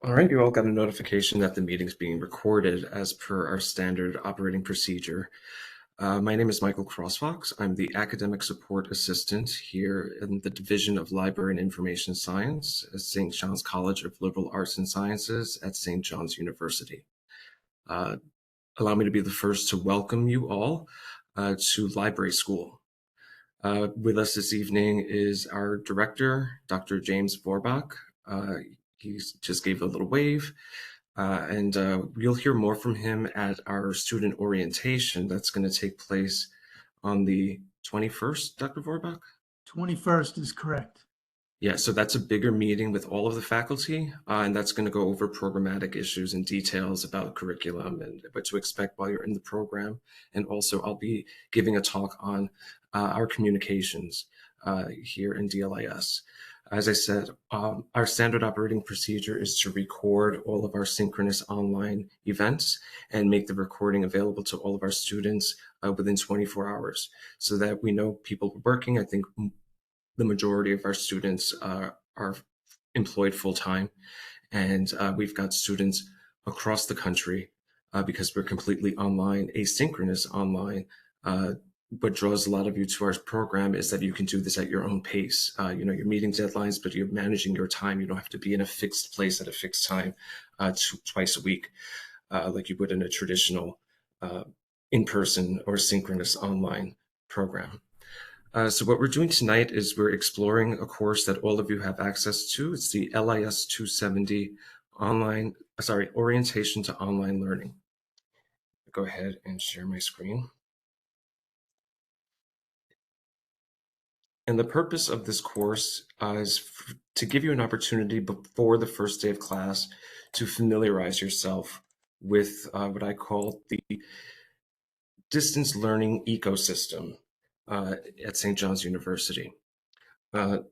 All right, you all got a notification that the meeting's being recorded as per our standard operating procedure. My name is Michael Crossfox. I'm the Academic Support Assistant here in the Division of Library and Information Science at St. John's College of Liberal Arts and Sciences at St. John's University. Allow me to be the first to welcome you all to Library School. With us this evening is our director, Dr. James Vorbach. He just gave a little wave, and you'll hear more from him at our student orientation that's going to take place on the 21st, Dr. Vorbach? 21st is correct. Yeah, so that's a bigger meeting with all of the faculty, and that's going to go over programmatic issues and details about curriculum and what to expect while you're in the program. And also, I'll be giving a talk on our communications here in DLIS. As I said, our standard operating procedure is to record all of our synchronous online events and make the recording available to all of our students within 24 hours so that we know people are working. I think the majority of our students are employed full-time, and we've got students across the country because we're completely online, asynchronous online. What draws a lot of you to our program is that you can do this at your own pace. You're meeting deadlines, but you're managing your time. You don't have to be in a fixed place at a fixed time twice a week like you would in a traditional in-person or synchronous online program. So what we're doing tonight is we're exploring a course that all of you have access to. It's the LIS 270 Orientation to Online Learning. Go ahead and share my screen. And the purpose of this course is to give you an opportunity before the first day of class to familiarize yourself with what I call the distance learning ecosystem at St. John's University.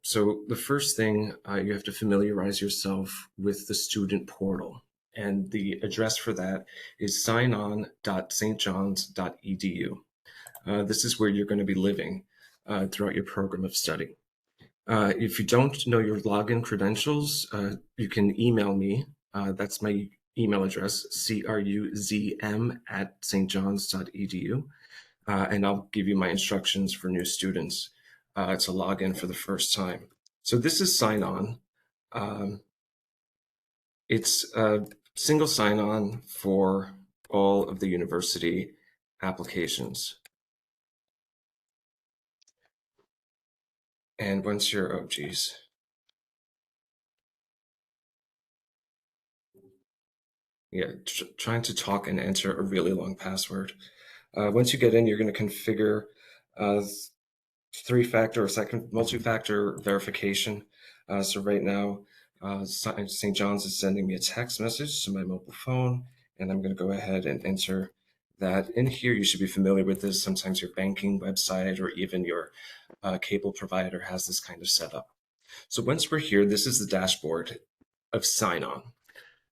So the first thing, you have to familiarize yourself with the student portal. And the address for that is signon.stjohns.edu. This is where you're going to be living throughout your program of study. If you don't know your login credentials, you can email me. That's my email address, cruzm@stjohns.edu. And I'll give you my instructions for new students to log in for the first time. So this is sign-on. It's a single sign-on for all of the university applications. And once you're, oh geez. Yeah, trying to talk and enter a really long password. Once you get in, you're going to configure three-factor or second multi-factor verification. So right now, St. John's is sending me a text message to my mobile phone, and I'm going to go ahead and enter that in here. You should be familiar with this. Sometimes your banking website or even your cable provider has this kind of setup. So once we're here, this is the dashboard of sign-on.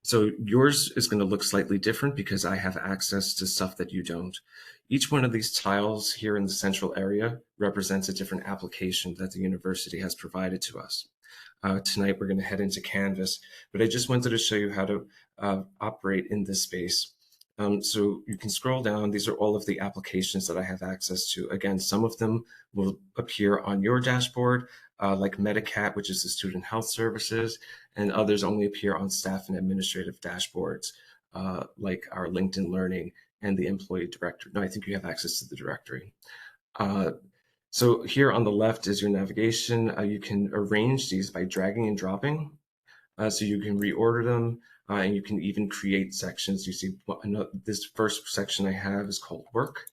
So yours is going to look slightly different because I have access to stuff that you don't. Each one of these tiles here in the central area represents a different application that the university has provided to us. Tonight we're going to head into Canvas, but I just wanted to show you how to operate in this space. So you can scroll down. These are all of the applications that I have access to. Again, some of them will appear on your dashboard, like Medicat, which is the Student Health Services, and others only appear on staff and administrative dashboards, like our LinkedIn Learning and the Employee Directory. No, I think you have access to the directory. So here on the left is your navigation. You can arrange these by dragging and dropping. So you can reorder them, and you can even create sections. You see, this first section I have is called Work,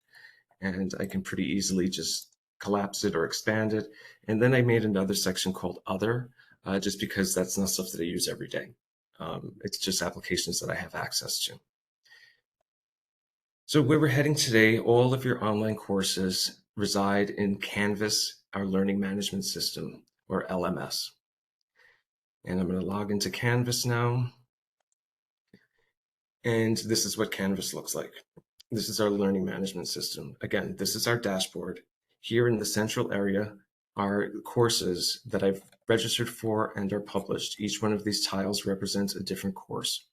and I can pretty easily just collapse it or expand it. And then I made another section called Other, just because that's not stuff that I use every day. It's just applications that I have access to. So where we're heading today, all of your online courses reside in Canvas, our learning management system, or LMS. And I'm going to log into Canvas now. And this is what Canvas looks like. This is our learning management system. Again, this is our dashboard. Here in the central area are courses that I've registered for and are published. Each one of these tiles represents a different course.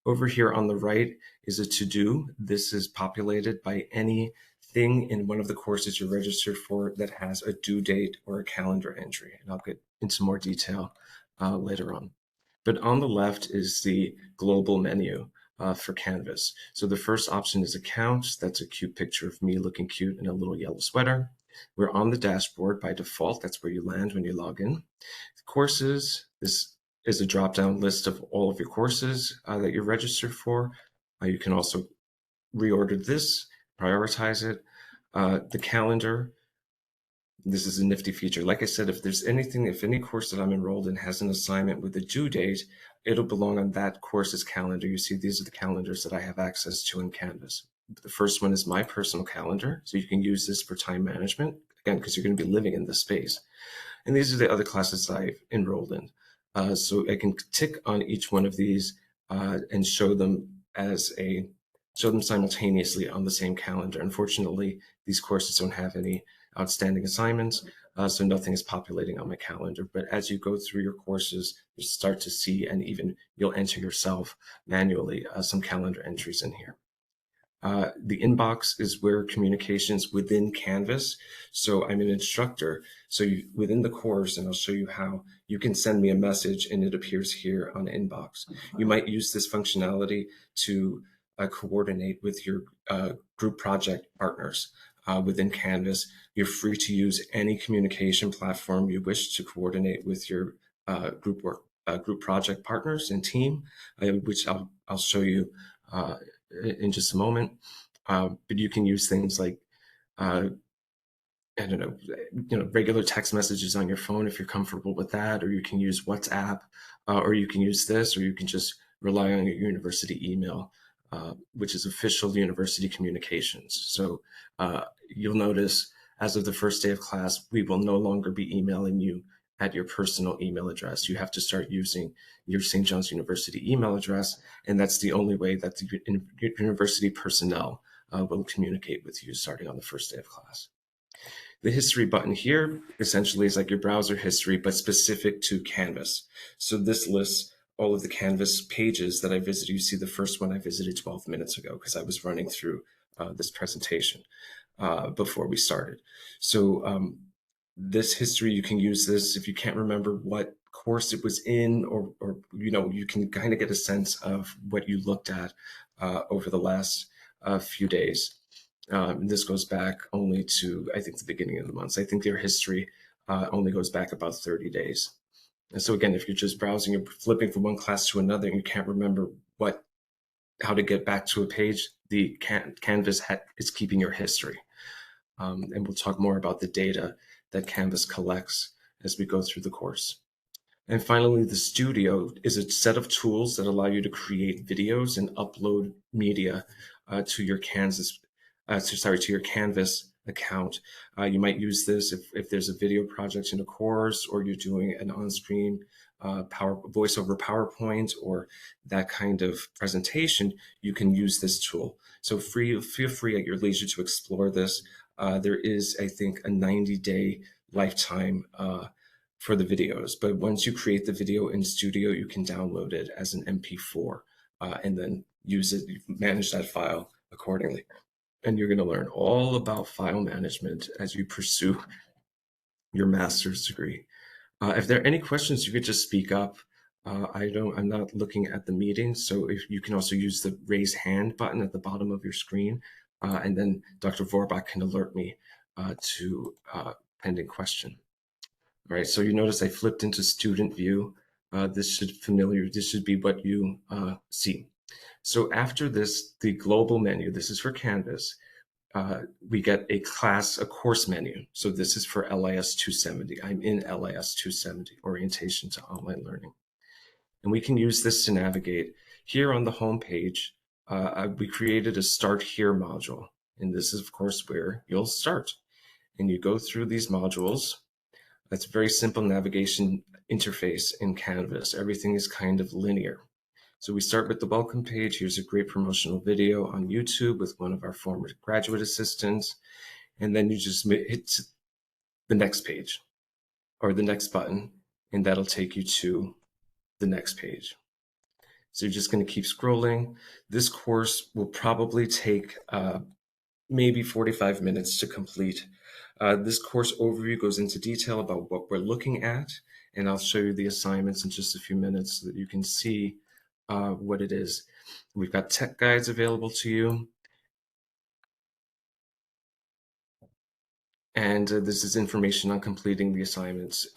Over here on the right is a to-do. This is populated by anything in one of the courses you're registered for that has a due date or a calendar entry. And I'll get into more detail later on. But on the left is the global menu for Canvas. So the first option is account. That's a cute picture of me looking cute in a little yellow sweater. We're on the dashboard by default. That's where you land when you log in. Courses, this is a drop-down list of all of your courses that you're registered for. You can also reorder this, prioritize it. The calendar, this is a nifty feature. Like I said, if any course that I'm enrolled in has an assignment with a due date, it'll belong on that course's calendar. You see, these are the calendars that I have access to in Canvas. The first one is my personal calendar, so you can use this for time management, again, because you're going to be living in this space. And these are the other classes I've enrolled in. So I can tick on each one of these and show them simultaneously on the same calendar. Unfortunately, these courses don't have any outstanding assignments, so nothing is populating on my calendar. But as you go through your courses, you start to see, and even you'll enter yourself manually, some calendar entries in here. The inbox is where communications within Canvas. So I'm an instructor. So within the course, and I'll show you how you can send me a message and it appears here on inbox. You might use this functionality to coordinate with your group project partners within Canvas. You're free to use any communication platform you wish to coordinate with your group project partners and team, which I'll show you in just a moment. But you can use things like, I don't know, regular text messages on your phone if you're comfortable with that, or you can use WhatsApp, or you can use this, or you can just rely on your university email, which is official university communications. So you'll notice as of the first day of class, we will no longer be emailing you at your personal email address. You have to start using your St. John's University email address, and that's the only way that the university personnel will communicate with you starting on the first day of class. The history button here essentially is like your browser history, but specific to Canvas. So this lists all of the Canvas pages that I visited. You see the first one I visited 12 minutes ago because I was running through this presentation before we started. So this history, you can use this if you can't remember what course it was in, or you can kind of get a sense of what you looked at over the last few days. This goes back only to, I think, the beginning of the months. I think their history only goes back about 30 days. And so again, if you're just browsing or flipping from one class to another and you can't remember how to get back to a page, the Canvas is keeping your history. And we'll talk more about the data that Canvas collects as we go through the course. And finally, the studio is a set of tools that allow you to create videos and upload media to your Canvas account. You might use this if there's a video project in a course, or you're doing an on-screen voiceover PowerPoint or that kind of presentation. You can use this tool. So feel free at your leisure to explore this. There is, I think, a 90-day lifetime for the videos, but once you create the video in Studio, you can download it as an MP4 and then use it, manage that file accordingly. And you're going to learn all about file management as you pursue your master's degree. If there are any questions, you could just speak up. I'm not looking at the meeting, so if you can also use the raise hand button at the bottom of your screen, and then Dr. Vorbach can alert me to pending question. All right, so you notice I flipped into student view. This should be what you see. So after this, the global menu, this is for Canvas, we get a course menu. So this is for LIS 270. I'm in LIS 270, Orientation to Online Learning. And we can use this to navigate. Here on the home page, we created a Start Here module. And this is, of course, where you'll start. And you go through these modules. That's a very simple navigation interface in Canvas. Everything is kind of linear. So we start with the welcome page. Here's a great promotional video on YouTube with one of our former graduate assistants. And then you just hit the next page. or the next button, and that'll take you to the next page. So you're just going to keep scrolling. This course will probably take maybe 45 minutes to complete. This course overview goes into detail about what we're looking at, and I'll show you the assignments in just a few minutes so that you can see what it is. We've got tech guides available to you. And this is information on completing the assignments.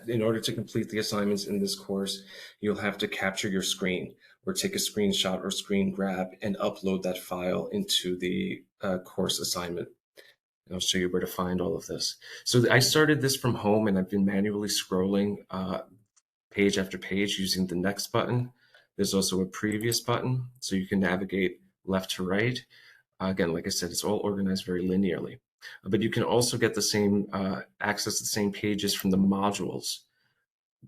In order to complete the assignments in this course, you'll have to capture your screen or take a screenshot or screen grab and upload that file into the course assignment. And I'll show you where to find all of this. So I started this from home and I've been manually scrolling page after page using the next button. There's also a previous button, so you can navigate left to right. Again, like I said, it's all organized very linearly. But you can also get the same, access the same pages from the modules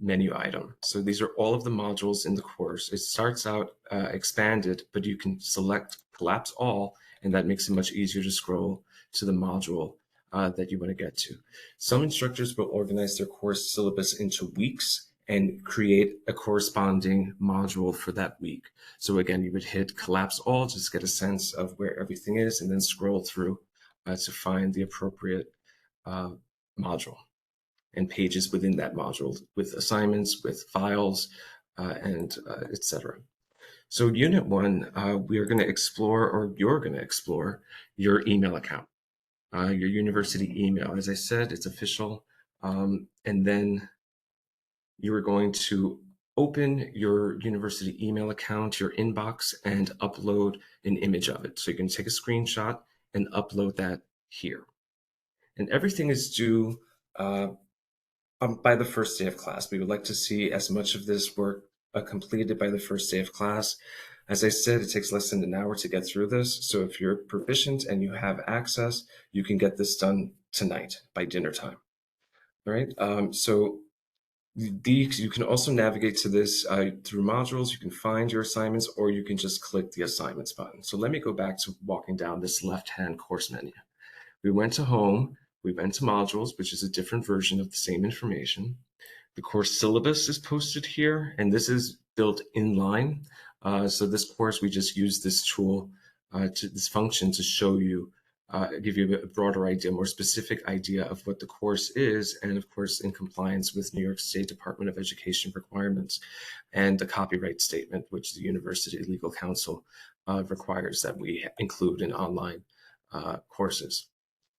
menu item. So these are all of the modules in the course. It starts out expanded, but you can select collapse all, and that makes it much easier to scroll to the module that you want to get to. Some instructors will organize their course syllabus into weeks and create a corresponding module for that week. So again, you would hit collapse all, just get a sense of where everything is, and then scroll through to find the appropriate module and pages within that module with assignments, with files, and etc. So Unit 1, we are going to explore, or you're going to explore, your email account, your university email. As I said, it's official. And then you are going to open your university email account, your inbox, and upload an image of it. So you can take a screenshot and upload that here. And everything is due by the first day of class. We would like to see as much of this work completed by the first day of class. As I said, it takes less than an hour to get through this. So if you're proficient and you have access, you can get this done tonight by dinner time. All right. So you can also navigate to this through modules. You can find your assignments, or you can just click the assignments button. So let me go back to walking down this left-hand course menu. We went to home, we went to modules, which is a different version of the same information. The course syllabus is posted here, and this is built inline. So this course, we just use this tool, this function to show you, give you a broader idea, more specific idea of what the course is, and of course in compliance with New York State Department of Education requirements and the copyright statement, which the University Legal Counsel requires that we include in online courses.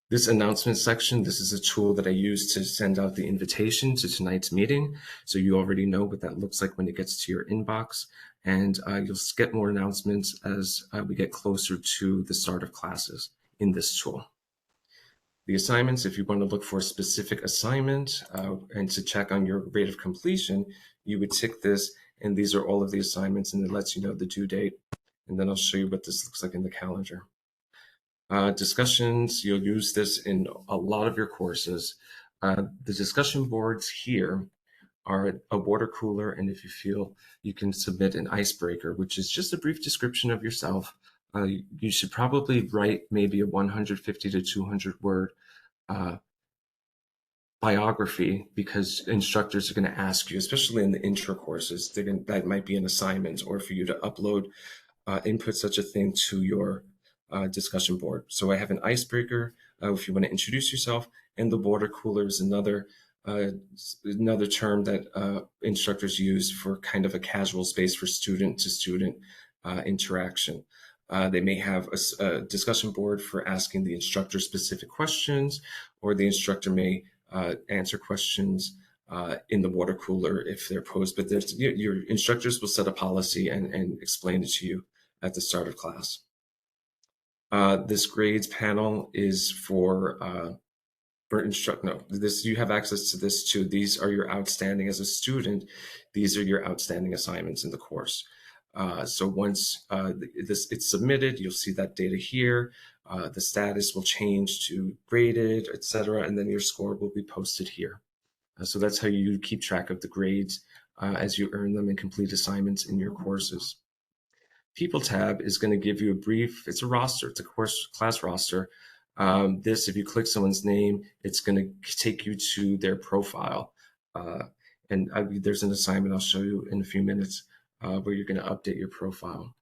This announcement section, this is a tool that I use to send out the invitation to tonight's meeting. So you already know what that looks like when it gets to your inbox. And you'll get more announcements as we get closer to the start of classes in this tool. The assignments, if you want to look for a specific assignment and to check on your rate of completion, you would tick this, and these are all of the assignments, and it lets you know the due date. And then I'll show you what this looks like in the calendar. Discussions, you'll use this in a lot of your courses. The discussion boards here are a water cooler, and if you feel, you can submit an icebreaker, which is just a brief description of yourself. You should probably write maybe a 150 to 200 word biography, because instructors are going to ask you, especially in the intro courses, that might be an assignment, or for you to upload, input such a thing to your discussion board. So I have an icebreaker if you want to introduce yourself, and the water cooler is another term that instructors use for kind of a casual space for student to student interaction. They may have a discussion board for asking the instructor specific questions, or the instructor may answer questions in the water cooler if they're posed, but your instructors will set a policy and explain it to you at the start of class. This grades panel is for you have access to this too. These are your outstanding as a student. These are your outstanding assignments in the course. So once it's submitted, you'll see that data here. The status will change to graded, etc., and then your score will be posted here. So that's how you keep track of the grades as you earn them and complete assignments in your courses. People tab is going to give you a brief, it's a roster, it's a class roster. If you click someone's name, it's going to take you to their profile. Uh, there's an assignment I'll show you in a few minutes where you're going to update your profile.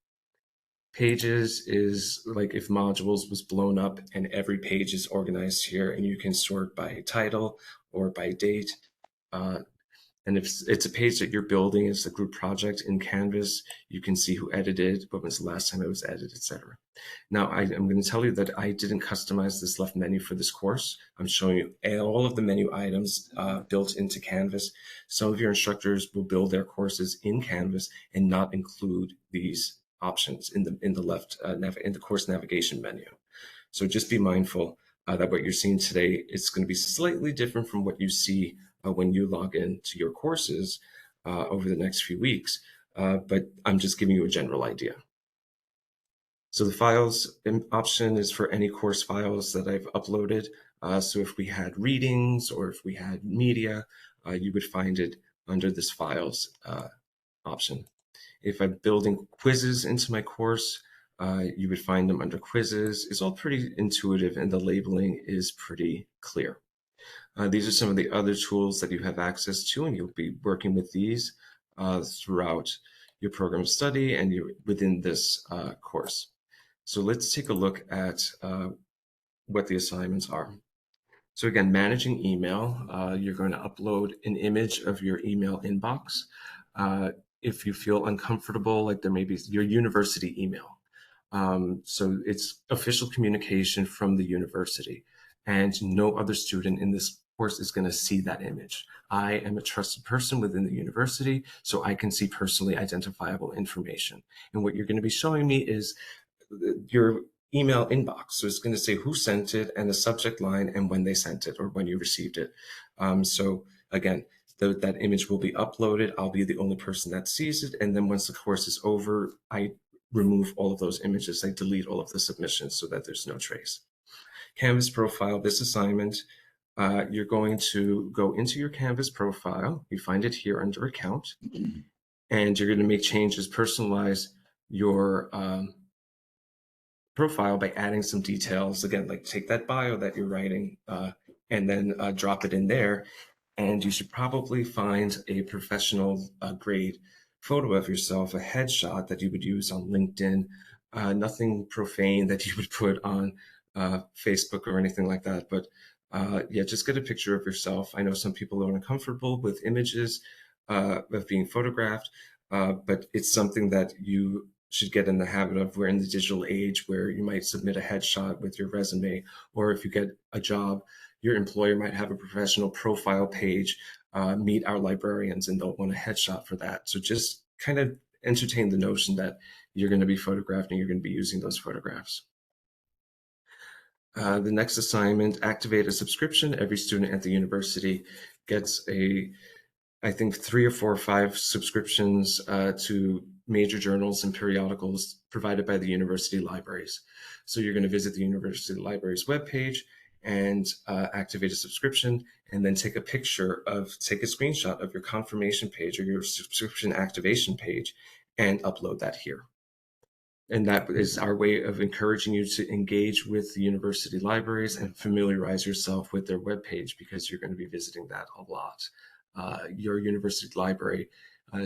Pages is like if modules was blown up and every page is organized here, and you can sort by title or by date. Uh, and if it's a page that you're building as a group project in Canvas, you can see who edited, when was the last time it was edited, etc. Now, I'm going to tell you that I didn't customize this left menu for this course. I'm showing you all of the menu items built into Canvas. Some of your instructors will build their courses in Canvas and not include these options in the left in the course navigation menu. So just be mindful that what you're seeing today is going to be slightly different from what you see when you log in to your courses over the next few weeks. But I'm just giving you a general idea. So the files option is for any course files that I've uploaded. So if we had readings or if we had media, you would find it under this files option. If I'm building quizzes into my course, you would find them under quizzes. It's all pretty intuitive and the labeling is pretty clear. These are some of the other tools that you have access to, and you'll be working with these throughout your program of study and within this course. So let's take a look at what the assignments are. So again, managing email, you're going to upload an image of your email inbox. If you feel uncomfortable, like there may be your university email. So it's official communication from the university, and no other student in this course is going to see that image. I am a trusted person within the university, so I can see personally identifiable information. And what you're going to be showing me is your email inbox. So it's going to say who sent it and the subject line and when they sent it or when you received it. So again, that image will be uploaded. I'll be the only person that sees it. And then once the course is over, I remove all of those images. I delete all of the submissions so that there's no trace. Canvas profile, this assignment, you're going to go into your Canvas profile. You find it here under account, and you're going to make changes, personalize your profile by adding some details. Again, like take that bio that you're writing and then drop it in there. And you should probably find a professional grade photo of yourself, a headshot that you would use on LinkedIn, nothing profane that you would put on Facebook or anything like that. But yeah, just get a picture of yourself. I know some people are uncomfortable with images of being photographed, but it's something that you should get in the habit of. We're in the digital age where you might submit a headshot with your resume, or if you get a job, your employer might have a professional profile page, meet our librarians, and they'll want a headshot for that. So just kind of entertain the notion that you're going to be photographed and you're going to be using those photographs. The next assignment, activate a subscription. Every student at the university gets I think 3 or 4 or 5 subscriptions to major journals and periodicals provided by the university libraries. So you're going to visit the university library's webpage and activate a subscription, and then take a screenshot of your confirmation page or your subscription activation page and upload that here. And that is our way of encouraging you to engage with the university libraries and familiarize yourself with their webpage, because you're going to be visiting that a lot. Your university library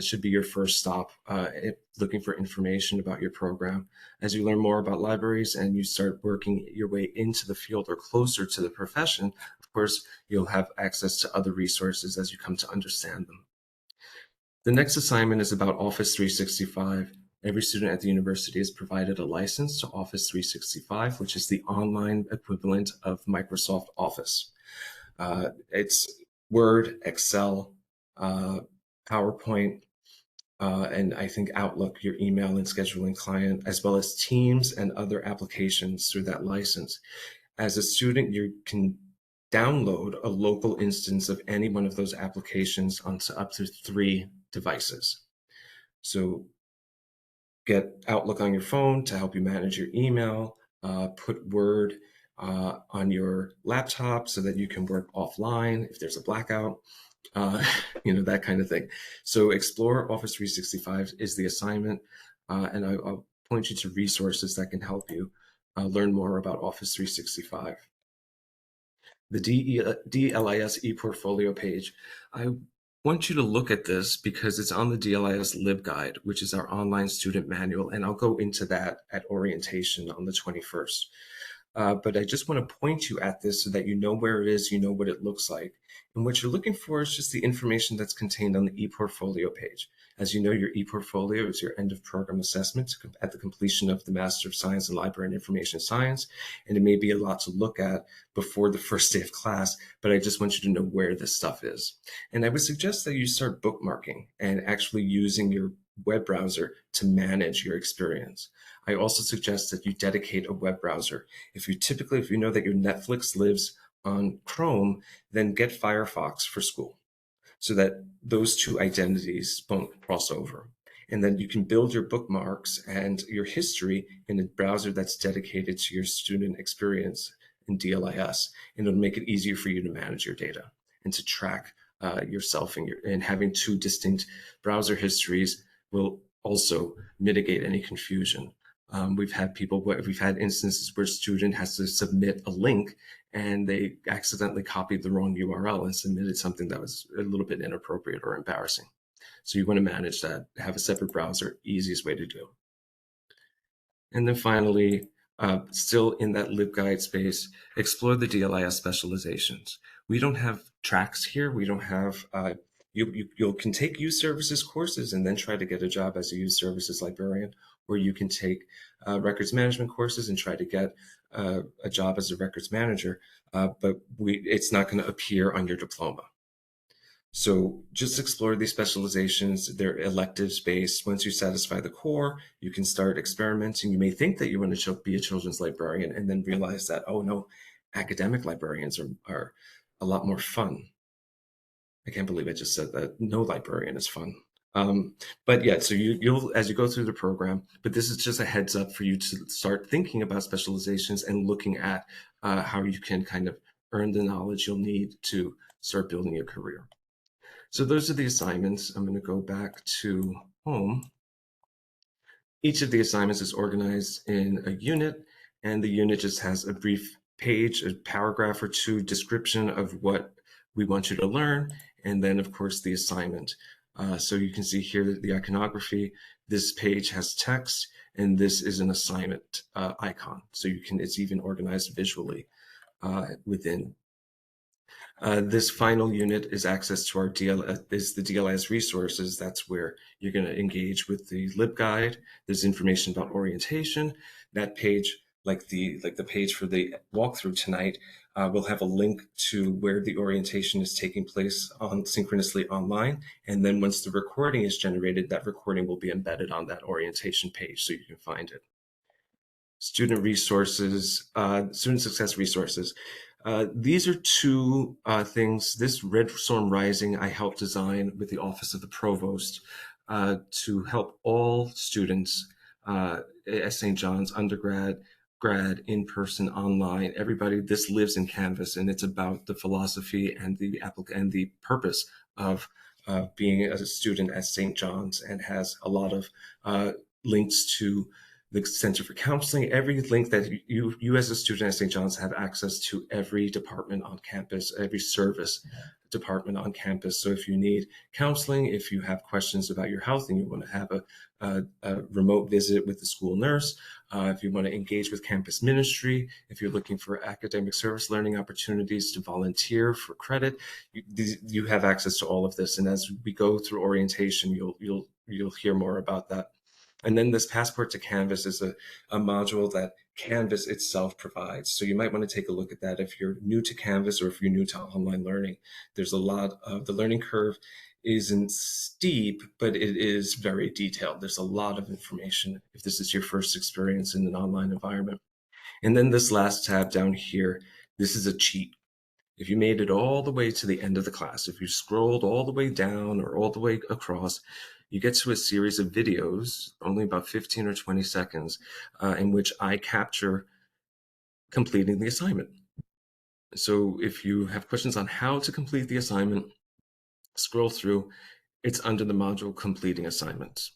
should be your first stop looking for information about your program. As you learn more about libraries and you start working your way into the field or closer to the profession, of course, you'll have access to other resources as you come to understand them. The next assignment is about Office 365. Every student at the university is provided a license to Office 365, which is the online equivalent of Microsoft Office. It's Word, Excel, PowerPoint, and I think Outlook, your email and scheduling client, as well as Teams and other applications through that license. As a student, you can download a local instance of any one of those applications onto up to 3 devices. So get Outlook on your phone to help you manage your email, put Word on your laptop so that you can work offline if there's a blackout, that kind of thing. So explore Office 365 is the assignment, and I'll point you to resources that can help you learn more about Office 365. The DLIS ePortfolio page, I want you to look at this because it's on the DLIS LibGuide, which is our online student manual, and I'll go into that at orientation on the 21st. But I just want to point you at this so that you know where it is, you know what it looks like. And what you're looking for is just the information that's contained on the ePortfolio page. As you know, your ePortfolio is your end of program assessment at the completion of the Master of Science in Library and Information Science. And it may be a lot to look at before the first day of class, but I just want you to know where this stuff is. And I would suggest that you start bookmarking and actually using your web browser to manage your experience. I also suggest that you dedicate a web browser. If you know that your Netflix lives on Chrome, then get Firefox for school so that those two identities won't cross over. And then you can build your bookmarks and your history in a browser that's dedicated to your student experience in DLIS. And it'll make it easier for you to manage your data and to track yourself. And having two distinct browser histories will also mitigate any confusion. We've had instances where a student has to submit a link and they accidentally copied the wrong URL and submitted something that was a little bit inappropriate or embarrassing. So you want to manage that, have a separate browser, easiest way to do. And then finally, still in that LibGuide space, explore the DLIS specializations. We don't have tracks here. We don't have, you can take youth services courses and then try to get a job as a youth services librarian, or you can take records management courses and try to get a job as a records manager, but it's not going to appear on your diploma. So just explore these specializations. They're electives based. Once you satisfy the core, you can start experimenting. You may think that you want to be a children's librarian and then realize that, oh no, academic librarians are a lot more fun. I can't believe I just said that. No librarian is fun. But yeah, so you'll as you go through the program, but this is just a heads up for you to start thinking about specializations and looking at how you can kind of earn the knowledge you'll need to start building your career. So those are the assignments. I'm going to go back to home. Each of the assignments is organized in a unit, and the unit just has a brief page, a paragraph or two description of what we want you to learn, and then of course the assignment. So you can see here the iconography. This page has text, and this is an assignment icon. So it's even organized visually within. This final unit is access to our is the DLIS resources. That's where you're going to engage with the LibGuide. There's information about orientation. That page, like the page for the walkthrough tonight, will have a link to where the orientation is taking place synchronously online. And then once the recording is generated, that recording will be embedded on that orientation page so you can find it. Student resources, student success resources. These are two things. This Red Storm Rising I helped design with the Office of the Provost to help all students at St. John's, undergrad, grad, in person, online, everybody. This lives in Canvas, and it's about the philosophy and the purpose of being a student at St. John's, and has a lot of links to the Center for Counseling. Every link that you as a student at St. John's have access to every department on campus, every service department on campus. So if you need counseling, if you have questions about your health and you want to have a remote visit with the school nurse, if you want to engage with campus ministry, if you're looking for academic service learning opportunities to volunteer for credit, you have access to all of this. And as we go through orientation, you'll hear more about that. And then this Passport to Canvas is a module that Canvas itself provides. So you might want to take a look at that if you're new to Canvas or if you're new to online learning. There's a lot of the learning curve isn't steep, but it is very detailed. There's a lot of information if this is your first experience in an online environment. And then this last tab down here, this is a cheat. If you made it all the way to the end of the class, if you scrolled all the way down or all the way across, you get to a series of videos, only about 15 or 20 seconds, in which I capture completing the assignment. So if you have questions on how to complete the assignment, scroll through. It's under the module completing assignments.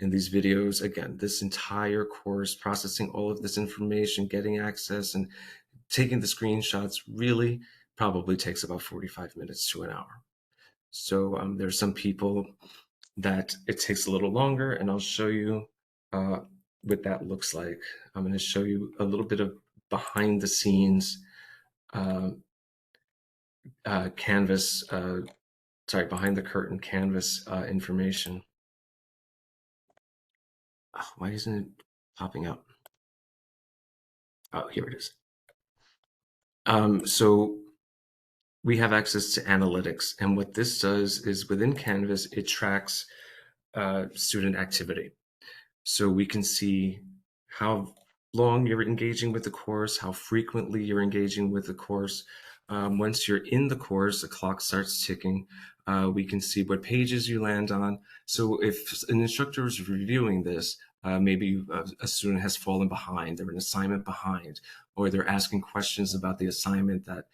And these videos, again, this entire course, processing all of this information, getting access and taking the screenshots really probably takes about 45 minutes to an hour. So there's some people that it takes a little longer, and I'll show you uh, what that looks like. I'm going to show you a little bit of behind the scenes uh, Canvas, sorry, behind the curtain Canvas information. Oh, why isn't it popping up? Oh, here it is. So we have access to analytics, and what this does is within Canvas, it tracks student activity. So we can see how long you're engaging with the course, how frequently you're engaging with the course. Once you're in the course, the clock starts ticking. We can see what pages you land on. So if an instructor is reviewing this, maybe a student has fallen behind, they're an assignment behind, or they're asking questions about the assignment that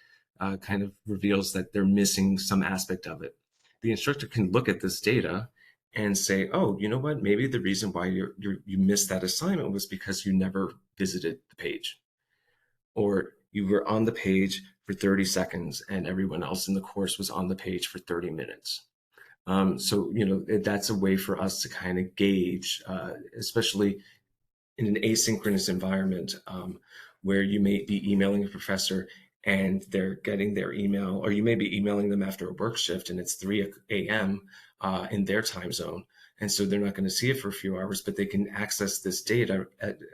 kind of reveals that they're missing some aspect of it. The instructor can look at this data and say, oh, you know what? Maybe the reason why you missed that assignment was because you never visited the page, or you were on the page for 30 seconds and everyone else in the course was on the page for 30 minutes. So, that's a way for us to kind of gauge, especially in an asynchronous environment, where you may be emailing a professor and they're getting their email, or you may be emailing them after a work shift and it's 3 a.m. In their time zone. And so they're not going to see it for a few hours, but they can access this data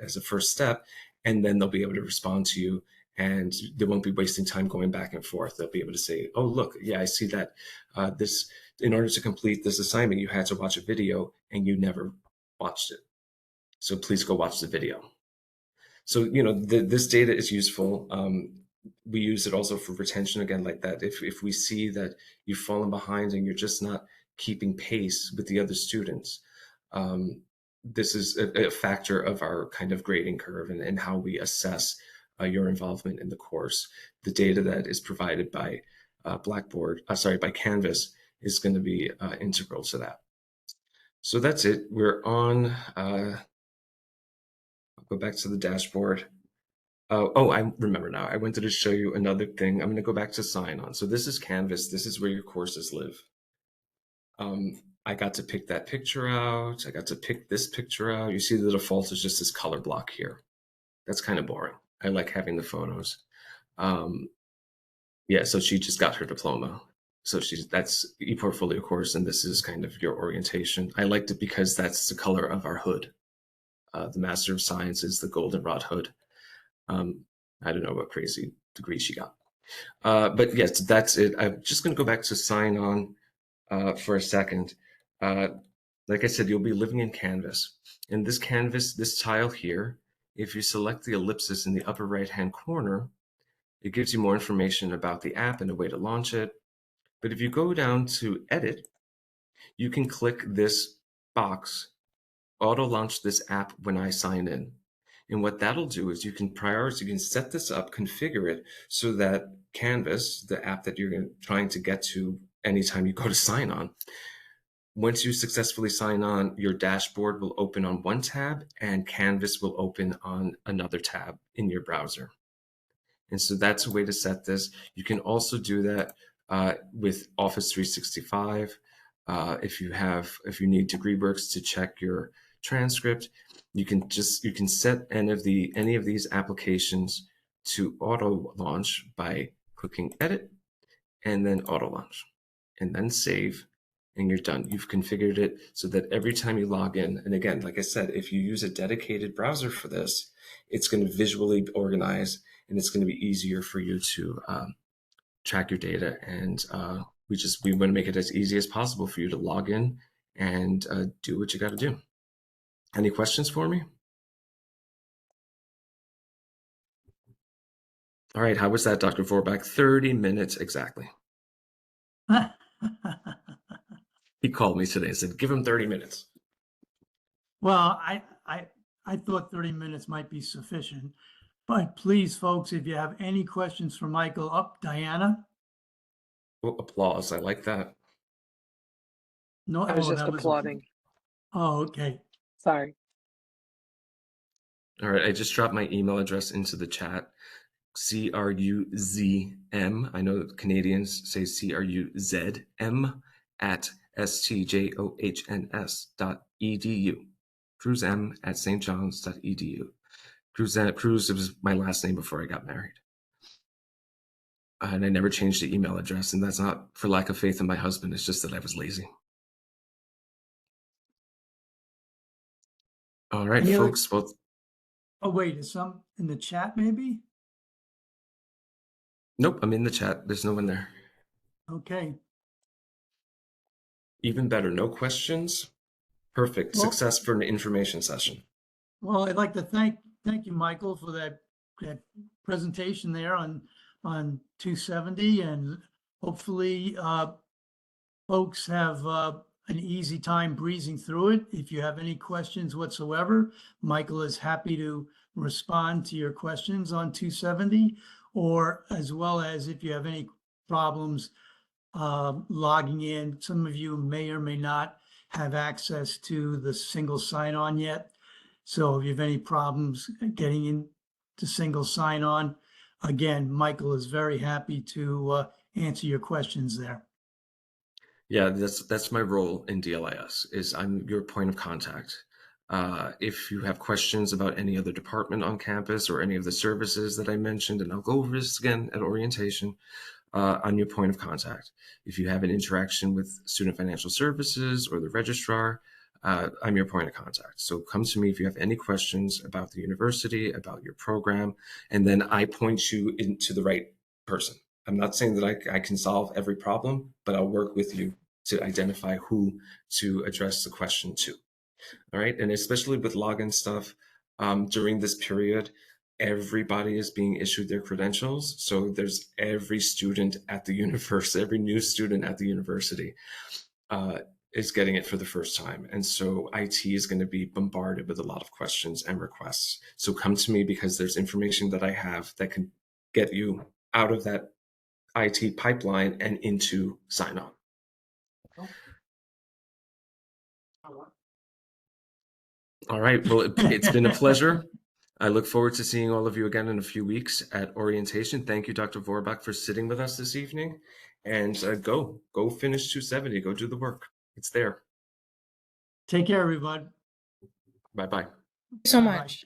as a first step, and then they'll be able to respond to you, and they won't be wasting time going back and forth. They'll be able to say, oh, look, yeah, I see that this, in order to complete this assignment, you had to watch a video and you never watched it. So please go watch the video. So, this data is useful. We use it also for retention, again, like that. If we see that you've fallen behind and you're just not keeping pace with the other students, this is a factor of our kind of grading curve and how we assess your involvement in the course. The data that is provided by by Canvas is going to be integral to that. So that's it. We're on. I'll go back to the dashboard. Oh, I remember now. I wanted to show you another thing. I'm going to go back to sign on. So this is Canvas. This is where your courses live. I got to pick that picture out. I got to pick this picture out. You see the default is just this color block here. That's kind of boring. I like having the photos. Yeah, so she just got her diploma. So that's ePortfolio course, and this is kind of your orientation. I liked it because that's the color of our hood. The Master of Science is the goldenrod hood. I don't know what crazy degree she got. But yes, that's it. I'm just going to go back to sign on for a second. Like I said, you'll be living in Canvas. In this Canvas, this tile here, if you select the ellipsis in the upper right-hand corner, it gives you more information about the app and a way to launch it. But if you go down to Edit, you can click this box, Auto Launch this app when I sign in. And what that'll do is you can set this up, configure it so that Canvas, the app that you're trying to get to anytime you go to sign on, once you successfully sign on, your dashboard will open on one tab and Canvas will open on another tab in your browser. And so that's a way to set this. You can also do that with Office 365. If you need DegreeWorks to check your transcript, you can set any of these applications to auto launch by clicking Edit and then auto launch, and then save, and you're done. You've configured it so that every time you log in, and again, like I said, if you use a dedicated browser for this, it's going to visually organize and it's going to be easier for you to track your data. And we want to make it as easy as possible for you to log in and do what you got to do. Any questions for me? All right, how was that, Dr. Vorbach? 30 minutes exactly. He called me today and said, give him 30 minutes. Well, I thought 30 minutes might be sufficient, but please, folks, if you have any questions for Michael, Diana? Oh, applause. I like that. No, I was just that applauding. Oh, okay. Sorry. All right, I just dropped my email address into the chat. CRUZM. I know Canadians say CRUZM at stjohns.edu. Cruzm at stjohns.edu. Cruz was my last name before I got married. And I never changed the email address, and that's not for lack of faith in my husband. It's just that I was lazy. All right, Any other, folks. Well, oh, wait, is some in the chat maybe? nope, I'm in the chat. There's no one there. Okay. Even better, no questions. Perfect. Well, Success for an information session. well, I'd like to thank you, Michael, for that presentation there on 270, and hopefully folks have an easy time breezing through it. If you have any questions whatsoever, Michael is happy to respond to your questions on 270, or as well as if you have any problems logging in. Some of you may or may not have access to the single sign-on yet. So if you have any problems getting in to single sign-on, again, Michael is very happy to answer your questions there. Yeah, that's my role in DLIS, is I'm your point of contact. If you have questions about any other department on campus or any of the services that I mentioned, and I'll go over this again at orientation, I'm your point of contact. If you have an interaction with Student Financial Services or the registrar, I'm your point of contact. So come to me if you have any questions about the university, about your program, and then I point you into the right person. I'm not saying that I can solve every problem, but I'll work with you to identify who to address the question to. All right. And especially with login stuff, during this period, everybody is being issued their credentials. So there's every student at the university, every new student at the university is getting it for the first time. And so IT is going to be bombarded with a lot of questions and requests. So come to me because there's information that I have that can get you out of that IT pipeline and into sign on. All right. Well, it's been a pleasure. I look forward to seeing all of you again in a few weeks at orientation. Thank you, Dr. Vorbach, for sitting with us this evening. And go finish 270. Go do the work. It's there. Take care, everyone. Bye-bye. So Bye-bye. much.